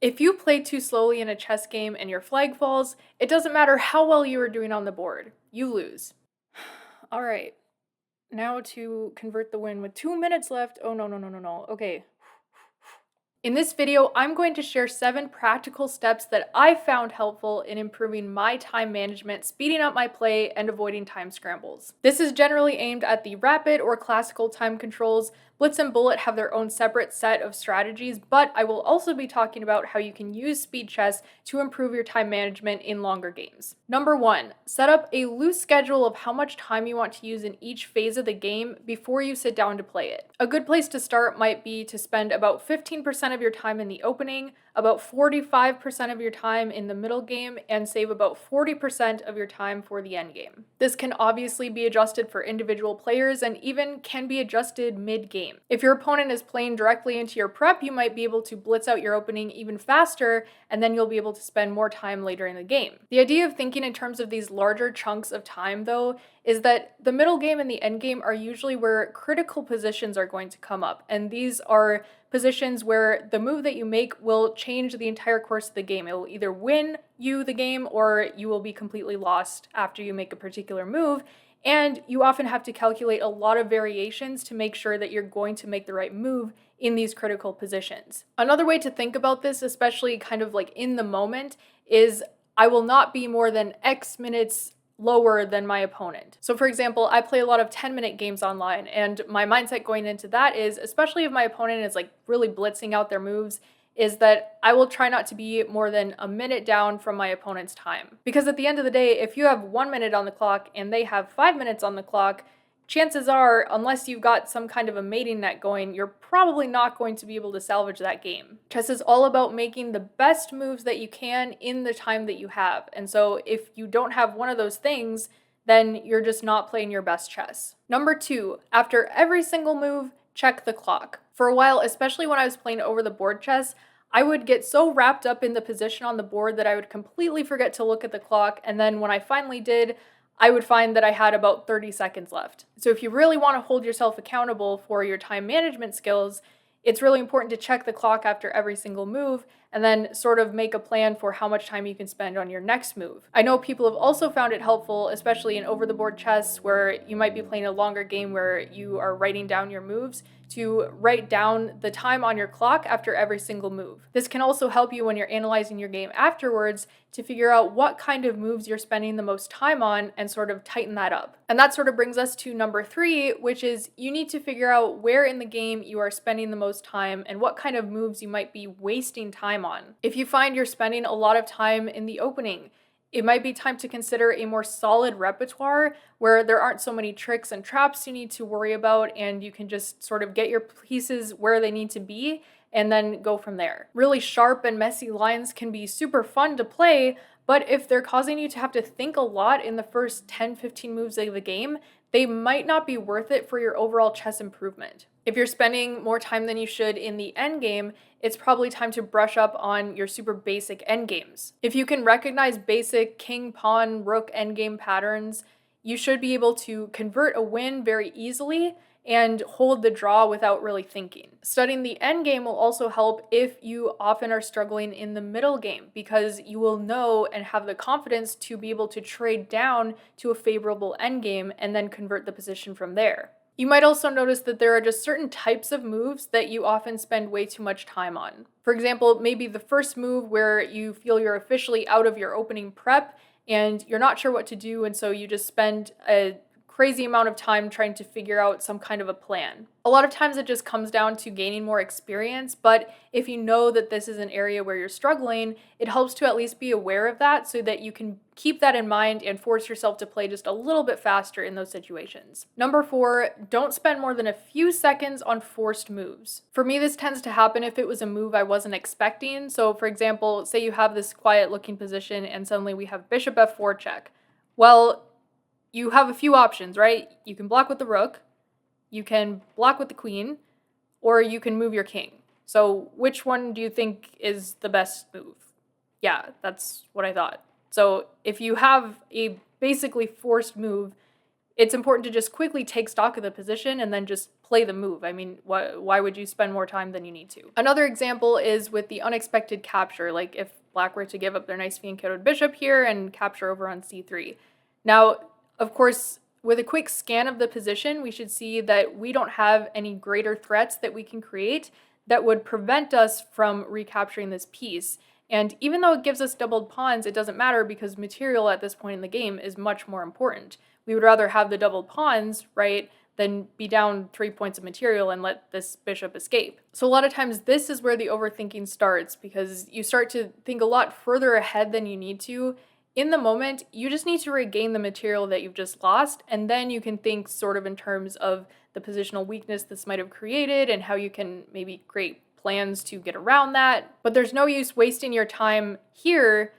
If you play too slowly in a chess game and your flag falls, it doesn't matter how well you are doing on the board. You lose. Alright, now to convert the win with 2 minutes left. Oh no, no, no, no, no. Okay. In this video, I'm going to share 7 practical steps that I found helpful in improving my time management, speeding up my play, and avoiding time scrambles. This is generally aimed at the rapid or classical time controls. Blitz and Bullet have their own separate set of strategies, but I will also be talking about how you can use speed chess to improve your time management in longer games. Number 1, set up a loose schedule of how much time you want to use in each phase of the game before you sit down to play it. A good place to start might be to spend about 15% of your time in the opening, about 45% of your time in the middle game, and save about 40% of your time for the end game. This can obviously be adjusted for individual players and even can be adjusted mid-game. If your opponent is playing directly into your prep, you might be able to blitz out your opening even faster, and then you'll be able to spend more time later in the game. The idea of thinking in terms of these larger chunks of time, though, is that the middle game and the end game are usually where critical positions are going to come up, and these are positions where the move that you make will change the entire course of the game. It will either win you the game or you will be completely lost after you make a particular move, and you often have to calculate a lot of variations to make sure that you're going to make the right move in these critical positions. Another way to think about this, especially kind of like in the moment, is I will not be more than X minutes lower than my opponent. So for example, I play a lot of 10-minute games online, and my mindset going into that is, especially if my opponent is like really blitzing out their moves, is that I will try not to be more than a minute down from my opponent's time. Because at the end of the day, if you have 1 minute on the clock and they have 5 minutes on the clock, chances are, unless you've got some kind of a mating net going, you're probably not going to be able to salvage that game. Chess is all about making the best moves that you can in the time that you have. And so if you don't have one of those things, then you're just not playing your best chess. Number 2, after every single move, check the clock. For a while, especially when I was playing over the board chess, I would get so wrapped up in the position on the board that I would completely forget to look at the clock, and then when I finally did, I would find that I had about 30 seconds left. So if you really want to hold yourself accountable for your time management skills, it's really important to check the clock after every single move and then sort of make a plan for how much time you can spend on your next move. I know people have also found it helpful, especially in over-the-board chess, where you might be playing a longer game where you are writing down your moves, to write down the time on your clock after every single move. This can also help you when you're analyzing your game afterwards to figure out what kind of moves you're spending the most time on and sort of tighten that up. And that sort of brings us to number 3, which is you need to figure out where in the game you are spending the most time and what kind of moves you might be wasting time on. If you find you're spending a lot of time in the opening, it might be time to consider a more solid repertoire where there aren't so many tricks and traps you need to worry about, and you can just sort of get your pieces where they need to be and then go from there. Really sharp and messy lines can be super fun to play, but if they're causing you to have to think a lot in the first 10-15 moves of the game, they might not be worth it for your overall chess improvement. If you're spending more time than you should in the endgame, it's probably time to brush up on your super basic endgames. If you can recognize basic king, pawn, rook endgame patterns, you should be able to convert a win very easily and hold the draw without really thinking. Studying the endgame will also help if you often are struggling in the middle game, because you will know and have the confidence to be able to trade down to a favorable endgame and then convert the position from there. You might also notice that there are just certain types of moves that you often spend way too much time on. For example, maybe the first move where you feel you're officially out of your opening prep and you're not sure what to do, and so you just spend a crazy amount of time trying to figure out some kind of a plan. A lot of times it just comes down to gaining more experience, but if you know that this is an area where you're struggling, it helps to at least be aware of that so that you can keep that in mind and force yourself to play just a little bit faster in those situations. Number 4, don't spend more than a few seconds on forced moves. For me, this tends to happen if it was a move I wasn't expecting. So for example, say you have this quiet looking position and suddenly we have bishop f4 check. Well, you have a few options, right? You can block with the rook, you can block with the queen, or you can move your king. So which one do you think is the best move? Yeah, that's what I thought. So if you have a basically forced move, it's important to just quickly take stock of the position and then just play the move. I mean, why would you spend more time than you need to? Another example is with the unexpected capture, like if black were to give up their nice fianchettoed bishop here and capture over on c3. Now, of course, with a quick scan of the position, we should see that we don't have any greater threats that we can create that would prevent us from recapturing this piece. And even though it gives us doubled pawns, it doesn't matter because material at this point in the game is much more important. We would rather have the doubled pawns, right, than be down 3 points of material and let this bishop escape. So a lot of times this is where the overthinking starts, because you start to think a lot further ahead than you need to. In the moment, you just need to regain the material that you've just lost, and then you can think sort of in terms of the positional weakness this might have created and how you can maybe create plans to get around that. But there's no use wasting your time here,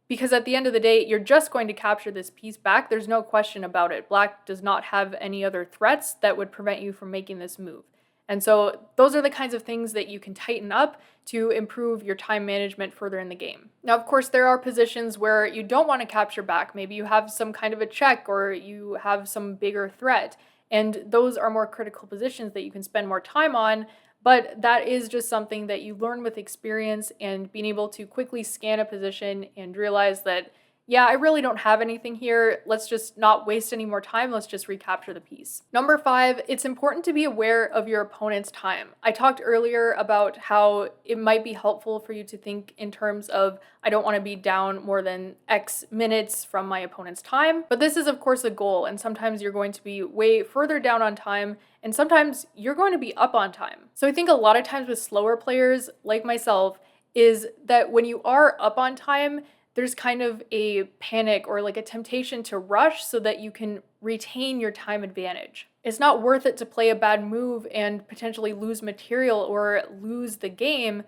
because at the end of the day, you're just going to capture this piece back. There's no question about it. Black does not have any other threats that would prevent you from making this move. And so those are the kinds of things that you can tighten up to improve your time management further in the game. Now, of course, there are positions where you don't want to capture back. Maybe you have some kind of a check or you have some bigger threat. And those are more critical positions that you can spend more time on. But that is just something that you learn with experience and being able to quickly scan a position and realize that, yeah, I really don't have anything here. Let's just not waste any more time. Let's just recapture the piece. Number 5, it's important to be aware of your opponent's time. I talked earlier about how it might be helpful for you to think in terms of, I don't want to be down more than X minutes from my opponent's time. But this is, of course, a goal. And sometimes you're going to be way further down on time, and sometimes you're going to be up on time. So I think a lot of times with slower players like myself is that when you are up on time, there's kind of a panic or like a temptation to rush so that you can retain your time advantage. It's not worth it to play a bad move and potentially lose material or lose the game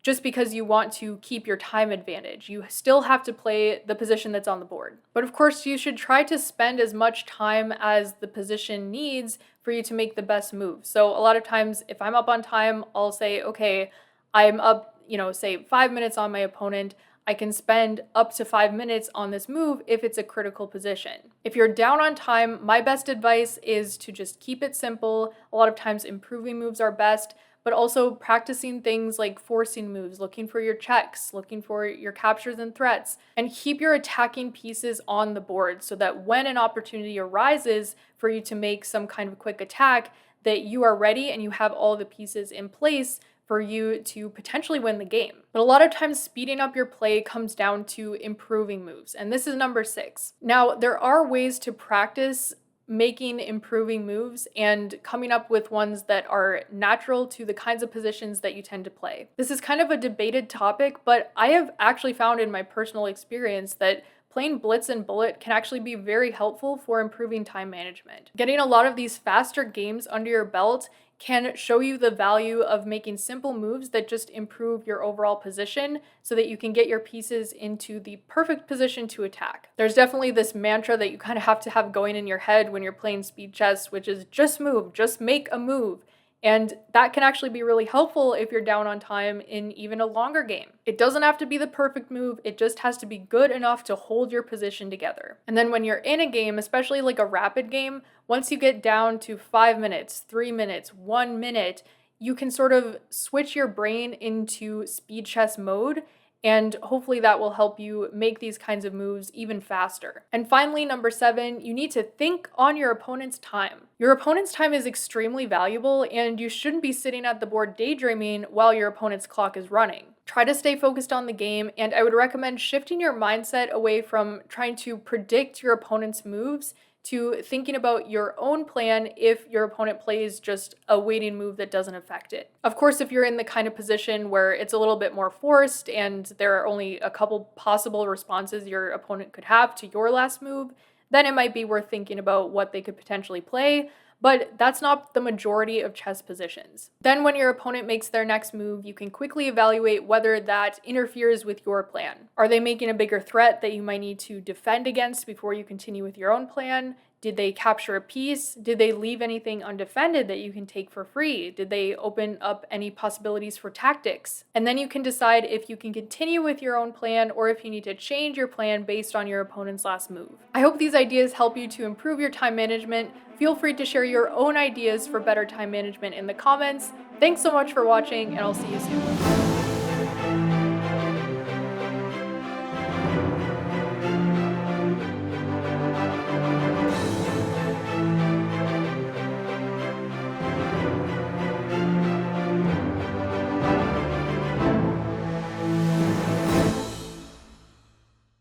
just because you want to keep your time advantage. You still have to play the position that's on the board. But of course, you should try to spend as much time as the position needs for you to make the best move. So a lot of times, if I'm up on time, I'll say, okay, I'm up, say 5 minutes on my opponent. I can spend up to 5 minutes on this move if it's a critical position. If you're down on time, my best advice is to just keep it simple. A lot of times improving moves are best, but also practicing things like forcing moves, looking for your checks, looking for your captures and threats, and keep your attacking pieces on the board so that when an opportunity arises for you to make some kind of quick attack, that you are ready and you have all the pieces in place for you to potentially win the game. But a lot of times speeding up your play comes down to improving moves, and this is number 6. Now, there are ways to practice making improving moves and coming up with ones that are natural to the kinds of positions that you tend to play. This is kind of a debated topic, but I have actually found in my personal experience that playing blitz and bullet can actually be very helpful for improving time management. Getting a lot of these faster games under your belt can show you the value of making simple moves that just improve your overall position so that you can get your pieces into the perfect position to attack. There's definitely this mantra that you kind of have to have going in your head when you're playing speed chess, which is just move, just make a move. And that can actually be really helpful if you're down on time in even a longer game. It doesn't have to be the perfect move, it just has to be good enough to hold your position together. And then when you're in a game, especially like a rapid game, once you get down to 5 minutes, 3 minutes, 1 minute, you can sort of switch your brain into speed chess mode, and hopefully that will help you make these kinds of moves even faster. And finally, number 7, you need to think on your opponent's time. Your opponent's time is extremely valuable, and you shouldn't be sitting at the board daydreaming while your opponent's clock is running. Try to stay focused on the game, and I would recommend shifting your mindset away from trying to predict your opponent's moves to thinking about your own plan if your opponent plays just a waiting move that doesn't affect it. Of course, if you're in the kind of position where it's a little bit more forced and there are only a couple possible responses your opponent could have to your last move, then it might be worth thinking about what they could potentially play. But that's not the majority of chess positions. Then when your opponent makes their next move, you can quickly evaluate whether that interferes with your plan. Are they making a bigger threat that you might need to defend against before you continue with your own plan? Did they capture a piece? Did they leave anything undefended that you can take for free? Did they open up any possibilities for tactics? And then you can decide if you can continue with your own plan or if you need to change your plan based on your opponent's last move. I hope these ideas help you to improve your time management. Feel free to share your own ideas for better time management in the comments. Thanks so much for watching, and I'll see you soon.